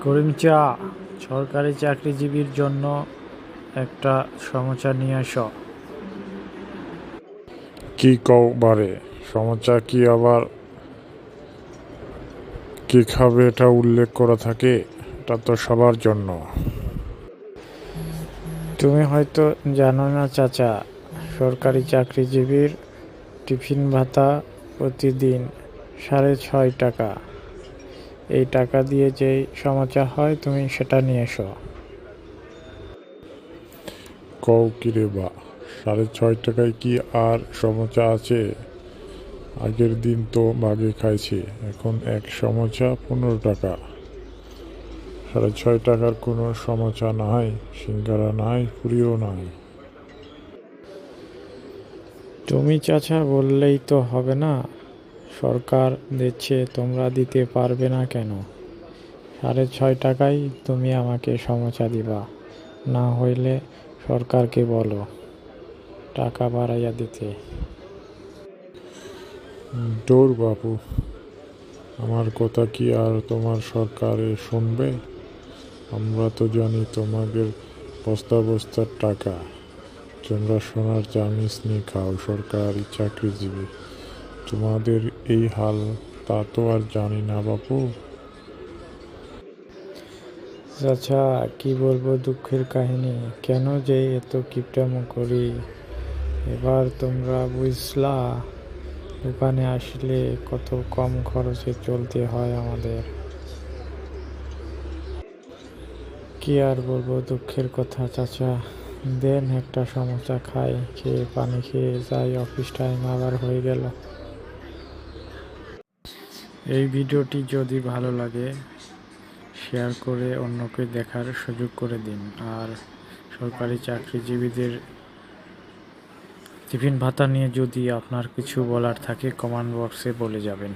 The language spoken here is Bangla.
করিম চা, সরকারি চাকরিজীবীর জন্য একটা সমস্যা নিয়ে এসো। কি কও বারে, সমস্যা কি আবার? কি খাবে এটা উল্লেখ করা থাকে? এটা তো সবার জন্য। তুমি হয়তো জানো না চাচা, সরকারি চাকরিজীবীর টিফিন ভাতা প্রতিদিন 6.5 টাকা। এই টাকা দিয়ে যেই সমস্যা হয় তুমি সেটা নিয়ে এসো। কও কিরে বা, 6.5 টাকায় কি আর সমস্যা আছে? আগের দিন তো বাগে খাইছি, এখন এক সমস্যা 15 টাকা। 6.5 টাকার কোনো সমস্যা নাই, সিঙ্গারা নাই, পুরিও নাই। তুমি চাচা বললেই তো হবে না, সরকার দিচ্ছে তোমরা দিতে পারবে না কেন? 6.5 টাকায় তুমি আমাকে সমস্যা দিবা, না হইলে সরকারকে বলো টাকা বাড়াইয়া দিতে। দৌড় বাপু, আমার কথা কি আর তোমার সরকারে শুনবে? আমরা তো জানি তোমাদের বস্তা বস্তার টাকা, তোমরা সোনার চামিচ নিয়ে খাও, সরকারি চাকরিজীবী। তোমাদের এই হাল তা তো আর জানি না বাপু। চাচা কি বলবো দুঃখের কাহিনী, কেন যে এত কিপটামো করি। এবার তোমরা বুঝলা, দোকানে আসলে কত কম খরচে চলতে হয় আমাদের। কি আর বলবো দুঃখের কথা চাচা, দেন একটা সমস্যা খাই, খেয়ে পানি খেয়ে যাই, অফিস টাইম আবার হয়ে গেল। এই ভিডিওটি যদি ভালো লাগে শেয়ার করে অন্যকে দেখার সুযোগ করে দিন। আর সরকারি চাকরিজীবীদের টিফিন ভাতা নিয়ে যদি আপনার কিছু বলার থাকে কমেন্ট বক্সে বলে যাবেন।